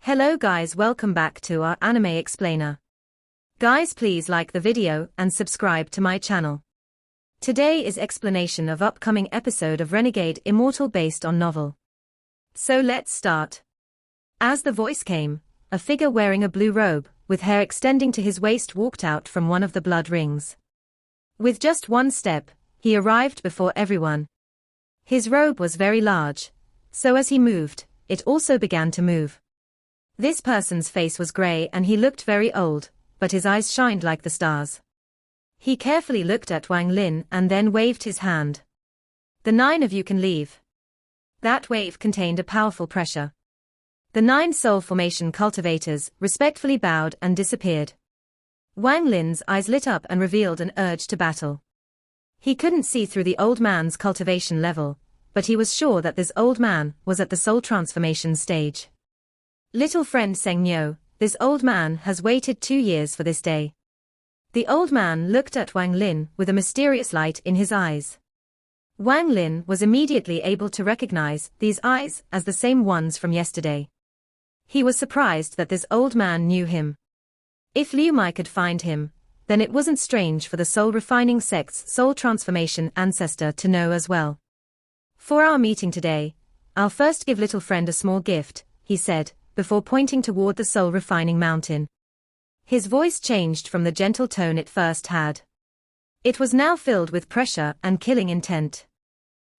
Hello guys, welcome back to our anime explainer. Guys, please like the video and subscribe to my channel. Today is explanation of upcoming episode of Renegade Immortal based on novel. So let's start. As the voice came, a figure wearing a blue robe, with hair extending to his waist walked out from one of the blood rings. With just one step, he arrived before everyone. His robe was very large, so as he moved, it also began to move. This person's face was grey and he looked very old, but his eyes shined like the stars. He carefully looked at Wang Lin and then waved his hand. "The 9 of you can leave." That wave contained a powerful pressure. The 9 soul formation cultivators respectfully bowed and disappeared. Wang Lin's eyes lit up and revealed an urge to battle. He couldn't see through the old man's cultivation level, but he was sure that this old man was at the soul transformation stage. "Little friend Sengnyo, this old man has waited 2 years for this day." The old man looked at Wang Lin with a mysterious light in his eyes. Wang Lin was immediately able to recognize these eyes as the same ones from yesterday. He was surprised that this old man knew him. If Liu Mai could find him, then it wasn't strange for the soul refining sect's soul transformation ancestor to know as well. "For our meeting today, I'll first give little friend a small gift," he said, before pointing toward the soul refining mountain. His voice changed from the gentle tone it first had. It was now filled with pressure and killing intent.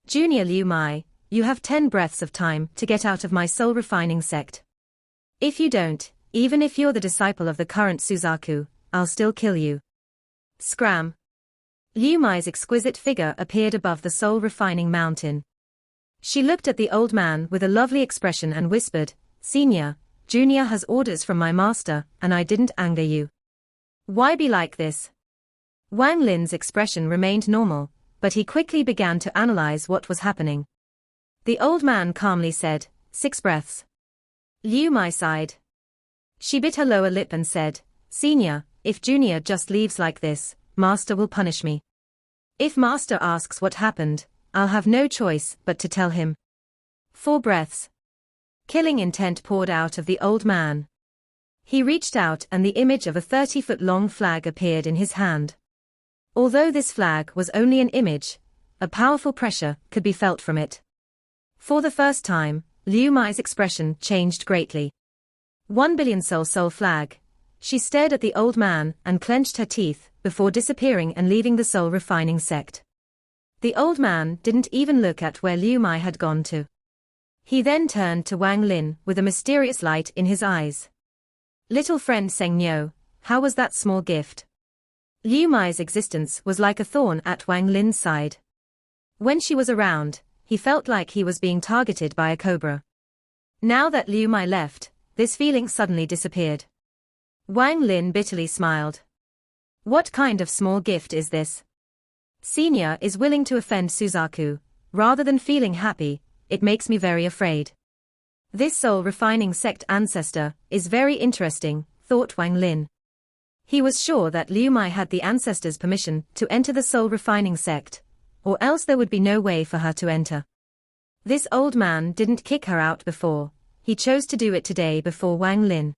"Junior Liu Mai, you have 10 breaths of time to get out of my soul refining sect. If you don't, even if you're the disciple of the current Suzaku, I'll still kill you." Scram. Liu Mai's exquisite figure appeared above the soul refining mountain. She looked at the old man with a lovely expression and whispered, "Senior, Junior has orders from my master, and I didn't anger you. Why be like this?" Wang Lin's expression remained normal, but he quickly began to analyze what was happening. The old man calmly said, "6 breaths." Liu Mai sighed. She bit her lower lip and said, "Senior, if Junior just leaves like this, Master will punish me. If Master asks what happened, I'll have no choice but to tell him." 4 breaths. Killing intent poured out of the old man. He reached out and the image of a 30-foot-long flag appeared in his hand. Although this flag was only an image, a powerful pressure could be felt from it. For the first time, Liu Mai's expression changed greatly. 1 billion soul flag. She stared at the old man and clenched her teeth before disappearing and leaving the soul refining sect. The old man didn't even look at where Liu Mai had gone to. He then turned to Wang Lin with a mysterious light in his eyes. "Little friend Sengnyo, how was that small gift?" Liu Mai's existence was like a thorn at Wang Lin's side. When she was around, he felt like he was being targeted by a cobra. Now that Liu Mai left, this feeling suddenly disappeared. Wang Lin bitterly smiled. "What kind of small gift is this? Senior is willing to offend Suzaku, rather than feeling happy. It makes me very afraid. This soul refining sect ancestor is very interesting," thought Wang Lin. He was sure that Liu Mai had the ancestor's permission to enter the soul refining sect, or else there would be no way for her to enter. This old man didn't kick her out before, he chose to do it today before Wang Lin.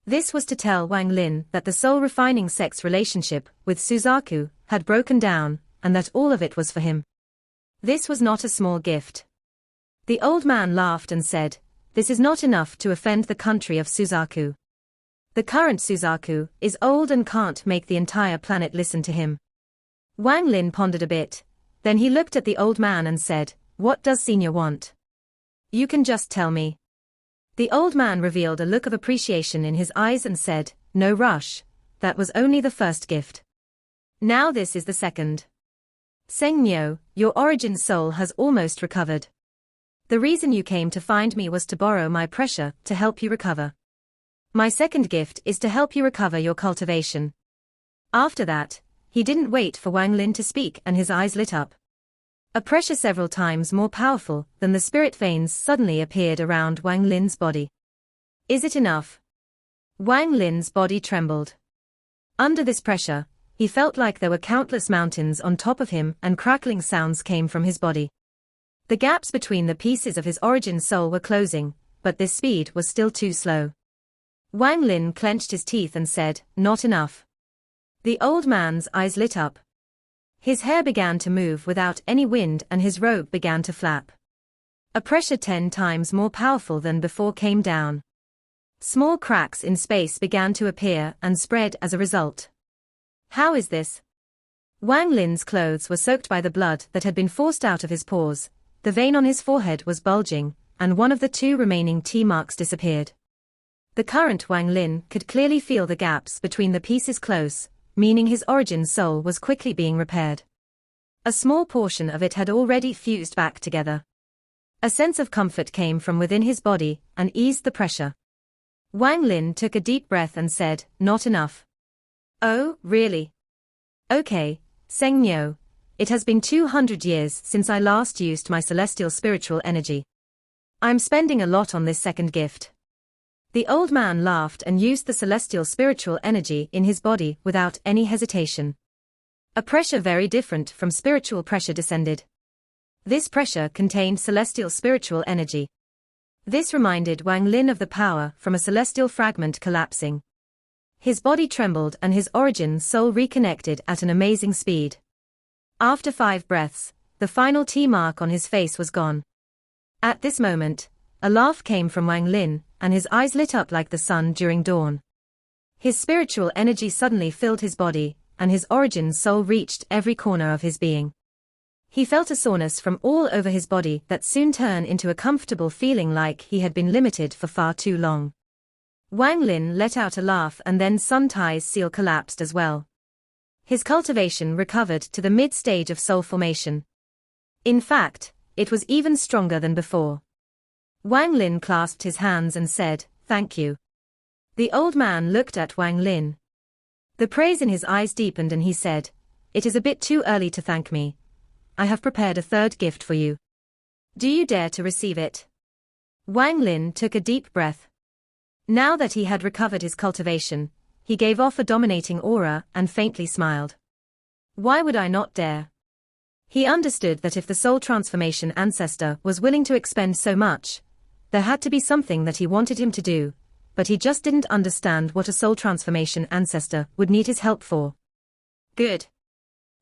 This was to tell Wang Lin that the soul refining sect's relationship with Suzaku had broken down, and that all of it was for him. This was not a small gift. The old man laughed and said, "This is not enough to offend the country of Suzaku. The current Suzaku is old and can't make the entire planet listen to him." Wang Lin pondered a bit, then he looked at the old man and said, "What does Senior want? You can just tell me." The old man revealed a look of appreciation in his eyes and said, "No rush, that was only the first gift. Now this is the second. Sengnyo, your origin soul has almost recovered. The reason you came to find me was to borrow my pressure to help you recover. My second gift is to help you recover your cultivation." After that, he didn't wait for Wang Lin to speak and his eyes lit up. A pressure several times more powerful than the spirit veins suddenly appeared around Wang Lin's body. "Is it enough?" Wang Lin's body trembled. Under this pressure, he felt like there were countless mountains on top of him and crackling sounds came from his body. The gaps between the pieces of his origin soul were closing, but this speed was still too slow. Wang Lin clenched his teeth and said, "Not enough." The old man's eyes lit up. His hair began to move without any wind and his robe began to flap. A pressure 10 times more powerful than before came down. Small cracks in space began to appear and spread as a result. How is this? Wang Lin's clothes were soaked by the blood that had been forced out of his pores, the vein on his forehead was bulging, and one of the 2 remaining T marks disappeared. The current Wang Lin could clearly feel the gaps between the pieces close, meaning his origin soul was quickly being repaired. A small portion of it had already fused back together. A sense of comfort came from within his body and eased the pressure. Wang Lin took a deep breath and said, "Not enough." "Oh, really? Okay, Seng Nyo. It has been 200 years since I last used my celestial spiritual energy. I'm spending a lot on this second gift." The old man laughed and used the celestial spiritual energy in his body without any hesitation. A pressure very different from spiritual pressure descended. This pressure contained celestial spiritual energy. This reminded Wang Lin of the power from a celestial fragment collapsing. His body trembled and his origin soul reconnected at an amazing speed. After 5 breaths, the final T mark on his face was gone. At this moment, a laugh came from Wang Lin, and his eyes lit up like the sun during dawn. His spiritual energy suddenly filled his body, and his origin soul reached every corner of his being. He felt a soreness from all over his body that soon turned into a comfortable feeling like he had been limited for far too long. Wang Lin let out a laugh and then Sun Tai's seal collapsed as well. His cultivation recovered to the mid-stage of soul formation. In fact, it was even stronger than before. Wang Lin clasped his hands and said, "Thank you." The old man looked at Wang Lin. The praise in his eyes deepened and he said, "It is a bit too early to thank me. I have prepared a 3rd gift for you. Do you dare to receive it?" Wang Lin took a deep breath. Now that he had recovered his cultivation, he gave off a dominating aura and faintly smiled. Why would I not dare? He understood that if the soul transformation ancestor was willing to expend so much, there had to be something that he wanted him to do, but he just didn't understand what a soul transformation ancestor would need his help for. Good.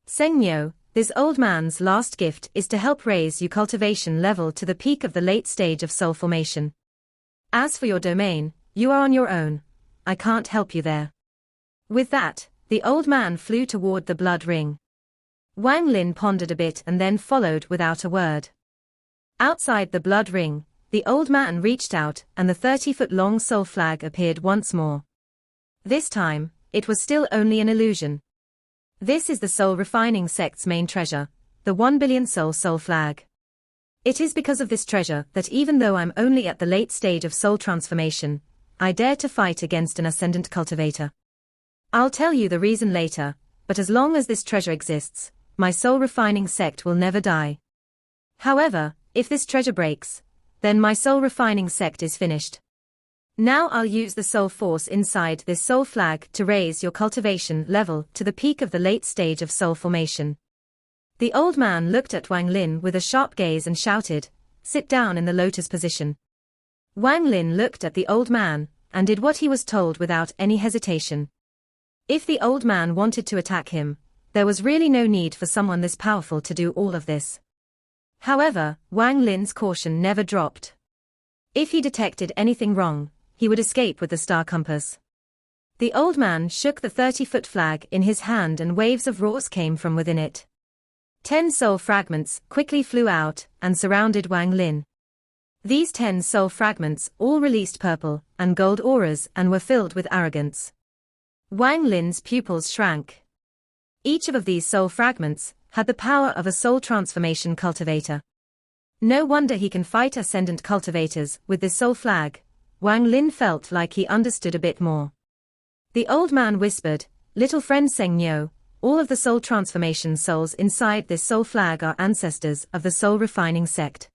Seng Nyo, this old man's last gift is to help raise your cultivation level to the peak of the late stage of soul formation. As for your domain, you are on your own. I can't help you there. With that, the old man flew toward the blood ring. Wang Lin pondered a bit and then followed without a word. Outside the blood ring, the old man reached out and the 30-foot-long soul flag appeared once more. This time, it was still only an illusion. This is the soul refining sect's main treasure, the 1 billion soul flag. It is because of this treasure that even though I'm only at the late stage of soul transformation, I dare to fight against an ascendant cultivator. I'll tell you the reason later, but as long as this treasure exists, my soul refining sect will never die. However, if this treasure breaks, then my soul refining sect is finished. Now I'll use the soul force inside this soul flag to raise your cultivation level to the peak of the late stage of soul formation. The old man looked at Wang Lin with a sharp gaze and shouted, "Sit down in the lotus position." Wang Lin looked at the old man, and did what he was told without any hesitation. If the old man wanted to attack him, there was really no need for someone this powerful to do all of this. However, Wang Lin's caution never dropped. If he detected anything wrong, he would escape with the star compass. The old man shook the 30-foot flag in his hand and waves of roars came from within it. 10 soul fragments quickly flew out and surrounded Wang Lin. These 10 soul fragments all released purple and gold auras and were filled with arrogance. Wang Lin's pupils shrank. Each of these soul fragments had the power of a soul transformation cultivator. No wonder he can fight ascendant cultivators with this soul flag. Wang Lin felt like he understood a bit more. The old man whispered, "Little friend Seng Nyo, all of the soul transformation souls inside this soul flag are ancestors of the soul refining sect.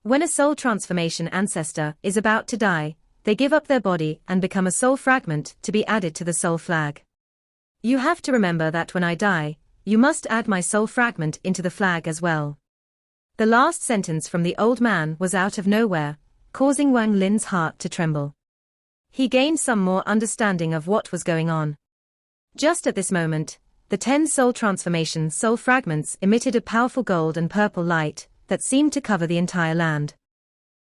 When a soul transformation ancestor is about to die, they give up their body and become a soul fragment to be added to the soul flag. You have to remember that when I die, you must add my soul fragment into the flag as well." The last sentence from the old man was out of nowhere, causing Wang Lin's heart to tremble. He gained some more understanding of what was going on. Just at this moment, the 10 soul transformation soul fragments emitted a powerful gold and purple light that seemed to cover the entire land.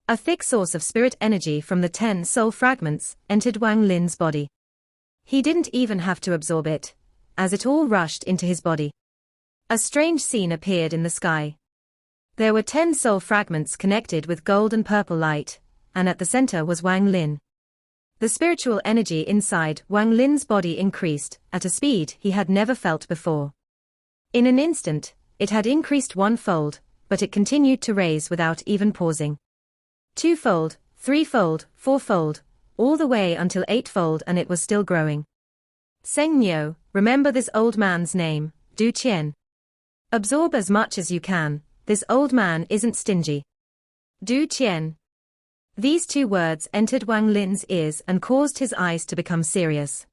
A thick source of spirit energy from the 10 soul fragments entered Wang Lin's body. He didn't even have to absorb it, as it all rushed into his body. A strange scene appeared in the sky. There were 10 soul fragments connected with gold and purple light, and at the center was Wang Lin. The spiritual energy inside Wang Lin's body increased at a speed he had never felt before. In an instant, it had increased 1-fold, but it continued to raise without even pausing. 2-fold, 3-fold, 4-fold, all the way until 8-fold, and it was still growing. Seng Nyo, remember this old man's name, Du Qian. Absorb as much as you can, this old man isn't stingy. Du Qian. These 2 words entered Wang Lin's ears and caused his eyes to become serious.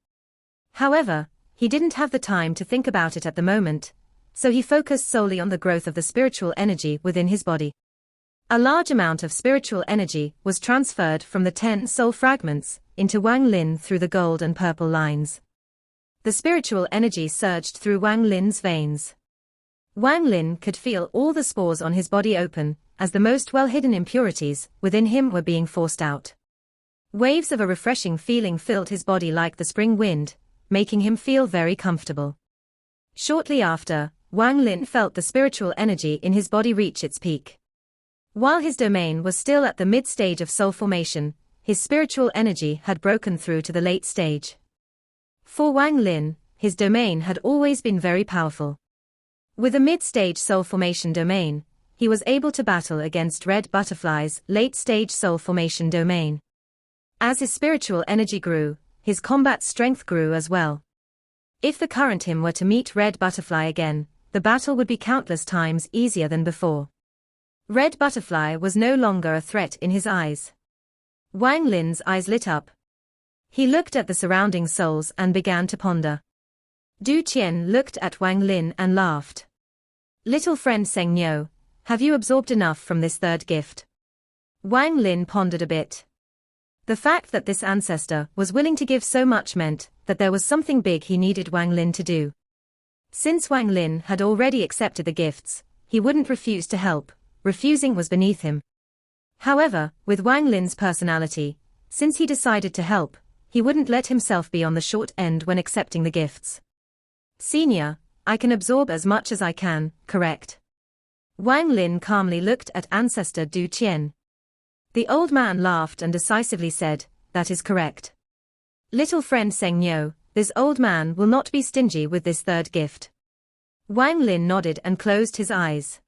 However, he didn't have the time to think about it at the moment, so he focused solely on the growth of the spiritual energy within his body. A large amount of spiritual energy was transferred from the 10 soul fragments into Wang Lin through the gold and purple lines. The spiritual energy surged through Wang Lin's veins. Wang Lin could feel all the spores on his body open, as the most well-hidden impurities within him were being forced out. Waves of a refreshing feeling filled his body like the spring wind, making him feel very comfortable. Shortly after, Wang Lin felt the spiritual energy in his body reach its peak. While his domain was still at the mid-stage of soul formation, his spiritual energy had broken through to the late stage. For Wang Lin, his domain had always been very powerful. With a mid-stage soul formation domain, he was able to battle against Red Butterfly's late-stage soul formation domain. As his spiritual energy grew, his combat strength grew as well. If the current him were to meet Red Butterfly again, the battle would be countless times easier than before. Red Butterfly was no longer a threat in his eyes. Wang Lin's eyes lit up. He looked at the surrounding souls and began to ponder. Du Qian looked at Wang Lin and laughed. Little friend Seng Nyo, have you absorbed enough from this 3rd gift? Wang Lin pondered a bit. The fact that this ancestor was willing to give so much meant that there was something big he needed Wang Lin to do. Since Wang Lin had already accepted the gifts, he wouldn't refuse to help. Refusing was beneath him. However, with Wang Lin's personality, since he decided to help, he wouldn't let himself be on the short end when accepting the gifts. Senior, I can absorb as much as I can, correct? Wang Lin calmly looked at ancestor Du Qian. The old man laughed and decisively said, that is correct. Little friend Seng Nyo, this old man will not be stingy with this 3rd gift. Wang Lin nodded and closed his eyes.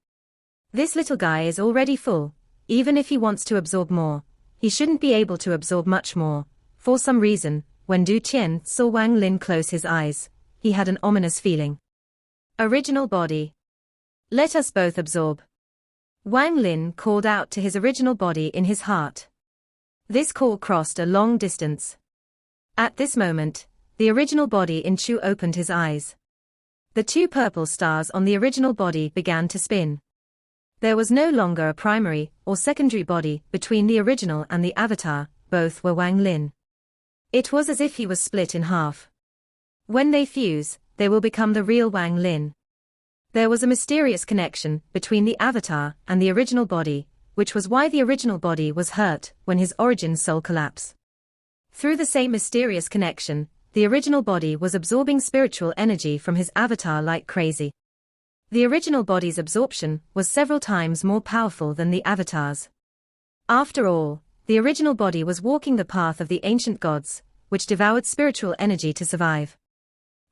This little guy is already full. Even if he wants to absorb more, he shouldn't be able to absorb much more. For some reason, when Du Qian saw Wang Lin close his eyes, he had an ominous feeling. Original body. Let us both absorb. Wang Lin called out to his original body in his heart. This call crossed a long distance. At this moment, the original body in Chu opened his eyes. The 2 purple stars on the original body began to spin. There was no longer a primary or secondary body between the original and the avatar, both were Wang Lin. It was as if he was split in half. When they fuse, they will become the real Wang Lin. There was a mysterious connection between the avatar and the original body, which was why the original body was hurt when his origin soul collapsed. Through the same mysterious connection, the original body was absorbing spiritual energy from his avatar like crazy. The original body's absorption was several times more powerful than the avatar's. After all, the original body was walking the path of the ancient gods, which devoured spiritual energy to survive.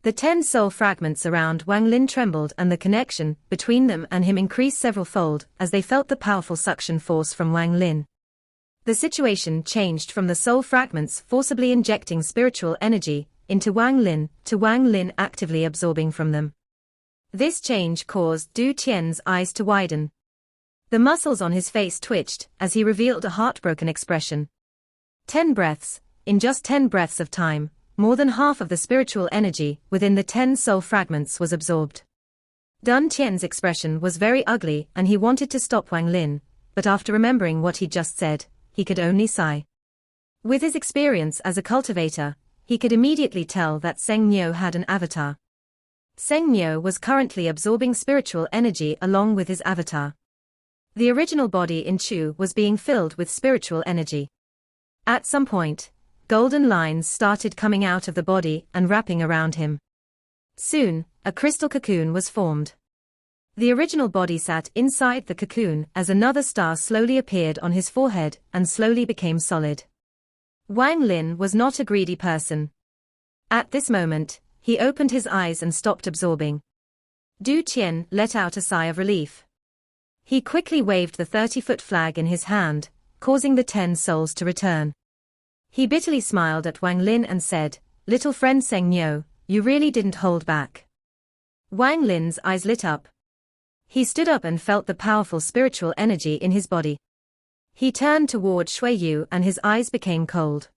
The 10 soul fragments around Wang Lin trembled and the connection between them and him increased several-fold as they felt the powerful suction force from Wang Lin. The situation changed from the soul fragments forcibly injecting spiritual energy into Wang Lin to Wang Lin actively absorbing from them. This change caused Du Qian's eyes to widen. The muscles on his face twitched as he revealed a heartbroken expression. 10 breaths, in just 10 breaths of time, more than half of the spiritual energy within the 10 soul fragments was absorbed. Dun Qian's expression was very ugly and he wanted to stop Wang Lin, but after remembering what he'd just said, he could only sigh. With his experience as a cultivator, he could immediately tell that Seng Nyo had an avatar. Seng Nyo was currently absorbing spiritual energy along with his avatar. The original body in Chu was being filled with spiritual energy. At some point, golden lines started coming out of the body and wrapping around him. Soon, a crystal cocoon was formed. The original body sat inside the cocoon as another star slowly appeared on his forehead and slowly became solid. Wang Lin was not a greedy person. At this moment, he opened his eyes and stopped absorbing. Du Qian let out a sigh of relief. He quickly waved the 30-foot flag in his hand, causing the 10 souls to return. He bitterly smiled at Wang Lin and said, "Little friend Seng Nyo, you really didn't hold back." Wang Lin's eyes lit up. He stood up and felt the powerful spiritual energy in his body. He turned toward Shui Yu and his eyes became cold.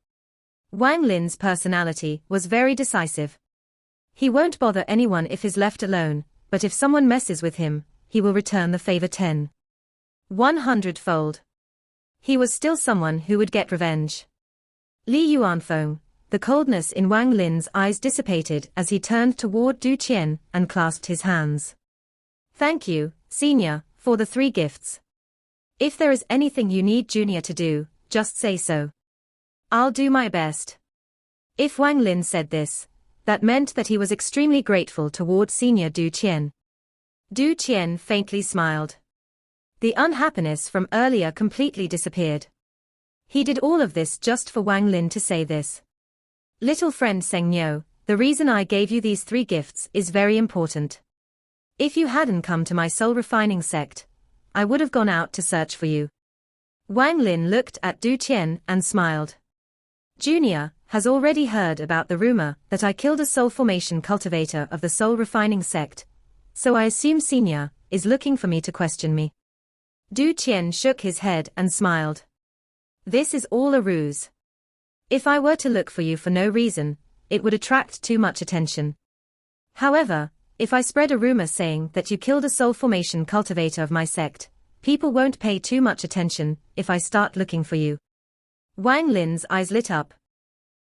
Wang Lin's personality was very decisive. He won't bother anyone if he's left alone, but if someone messes with him, he will return the favor 100-fold. He was still someone who would get revenge. Li Yuanfeng, the coldness in Wang Lin's eyes dissipated as he turned toward Du Qian and clasped his hands. "Thank you, Senior, for the 3 gifts. If there is anything you need Junior to do, just say so. I'll do my best." If Wang Lin said this, that meant that he was extremely grateful toward Senior Du Qian. Du Qian faintly smiled. The unhappiness from earlier completely disappeared. He did all of this just for Wang Lin to say this. "Little friend Seng Nyo, the reason I gave you these 3 gifts is very important. If you hadn't come to my soul refining sect, I would have gone out to search for you." Wang Lin looked at Du Qian and smiled. "Junior has already heard about the rumor that I killed a soul formation cultivator of the soul refining sect, so I assume Senior is looking for me to question me." Du Qian shook his head and smiled. "This is all a ruse. If I were to look for you for no reason, it would attract too much attention. However, if I spread a rumor saying that you killed a soul formation cultivator of my sect, people won't pay too much attention if I start looking for you." Wang Lin's eyes lit up.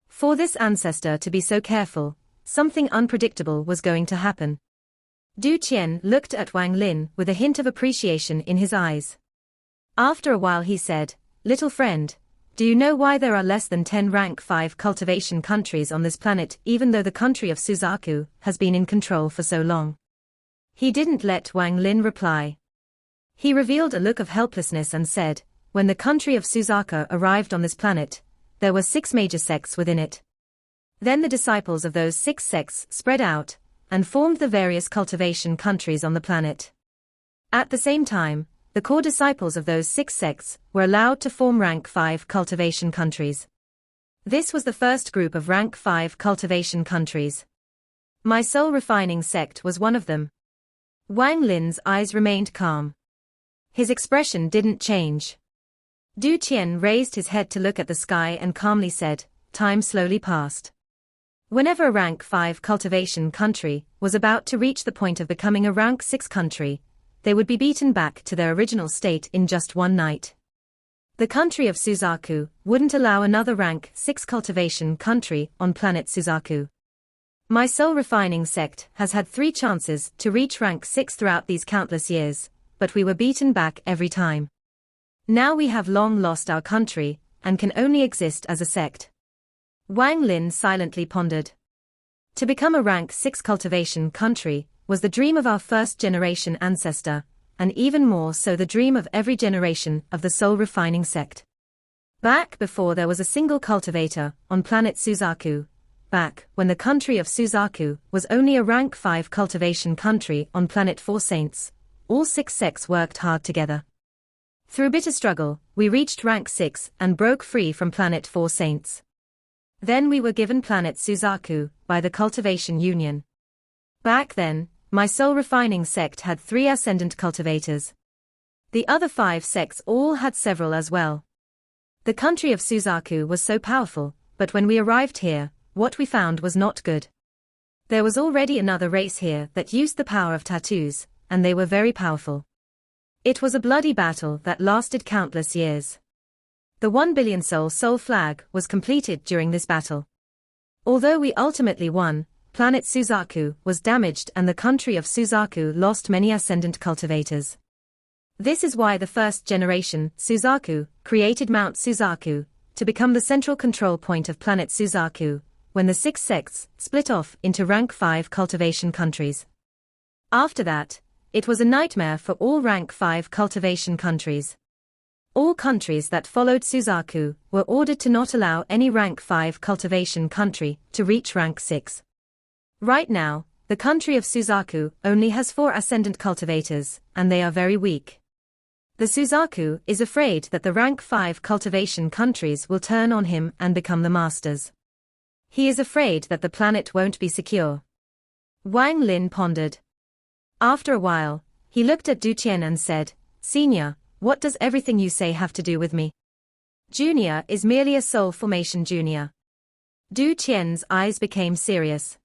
For this ancestor to be so careful, something unpredictable was going to happen. Du Qian looked at Wang Lin with a hint of appreciation in his eyes. After a while he said, "Little friend, do you know why there are less than 10 rank 5 cultivation countries on this planet even though the country of Suzaku has been in control for so long?" He didn't let Wang Lin reply. He revealed a look of helplessness and said, "When the country of Suzaku arrived on this planet, there were 6 major sects within it. Then the disciples of those 6 sects spread out and formed the various cultivation countries on the planet. At the same time, the core disciples of those 6 sects were allowed to form rank 5 cultivation countries. This was the first group of rank 5 cultivation countries. My soul refining sect was one of them." Wang Lin's eyes remained calm. His expression didn't change. Du Qian raised his head to look at the sky and calmly said, "Time slowly passed. Whenever a rank 5 cultivation country was about to reach the point of becoming a rank 6 country, they would be beaten back to their original state in just one night. The country of Suzaku wouldn't allow another rank 6 cultivation country on planet Suzaku. My soul refining sect has had 3 chances to reach rank 6 throughout these countless years, but we were beaten back every time. Now we have long lost our country and can only exist as a sect." Wang Lin silently pondered. To become a rank 6 cultivation country was the dream of our first-generation ancestor, and even more so the dream of every generation of the soul refining sect. Back before there was a single cultivator on planet Suzaku, back when the country of Suzaku was only a rank 5 cultivation country on planet 4 Saints, all 6 sects worked hard together. Through bitter struggle, we reached rank 6 and broke free from planet 4 Saints. Then we were given planet Suzaku by the Cultivation Union. Back then, my soul refining sect had 3 ascendant cultivators. The other 5 sects all had several as well. The country of Suzaku was so powerful, but when we arrived here, what we found was not good. There was already another race here that used the power of tattoos, and they were very powerful. It was a bloody battle that lasted countless years. The 1 billion soul flag was completed during this battle. Although we ultimately won, planet Suzaku was damaged and the country of Suzaku lost many ascendant cultivators. This is why the first generation, Suzaku, created Mount Suzaku, to become the central control point of planet Suzaku, when the 6 sects split off into rank 5 cultivation countries. After that, it was a nightmare for all rank 5 cultivation countries. All countries that followed Suzaku were ordered to not allow any rank 5 cultivation country to reach rank 6. Right now, the country of Suzaku only has 4 ascendant cultivators, and they are very weak. The Suzaku is afraid that the rank 5 cultivation countries will turn on him and become the masters. He is afraid that the planet won't be secure. Wang Lin pondered. After a while, he looked at Du Qian and said, "Senior, what does everything you say have to do with me? Junior is merely a soul formation junior." Du Qian's eyes became serious.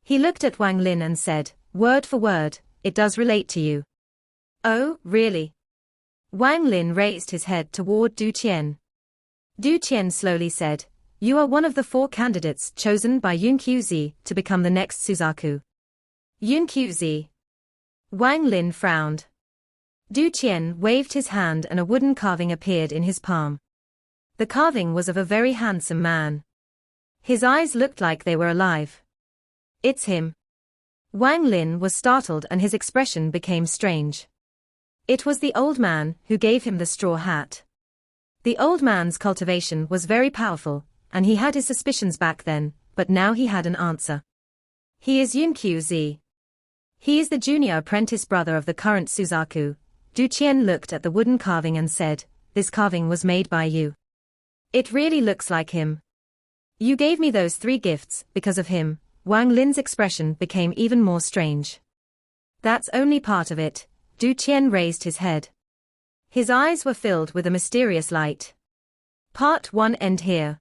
He looked at Wang Lin and said, "Word for word, it does relate to you." "Oh, really?" Wang Lin raised his head toward Du Qian. Du Qian slowly said, "You are one of the 4 candidates chosen by Yun Qzi to become the next Suzaku." Yun Qzi. Wang Lin frowned. Du Qian waved his hand and a wooden carving appeared in his palm. The carving was of a very handsome man. His eyes looked like they were alive. "It's him." Wang Lin was startled and his expression became strange. It was the old man who gave him the straw hat. The old man's cultivation was very powerful, and he had his suspicions back then, but now he had an answer. "He is Yun Qzi. He is the junior apprentice brother of the current Suzaku." Du Qian looked at the wooden carving and said, "This carving was made by you. It really looks like him. You gave me those 3 gifts because of him." Wang Lin's expression became even more strange. "That's only part of it." Du Qian raised his head. His eyes were filled with a mysterious light. Part 1 end here.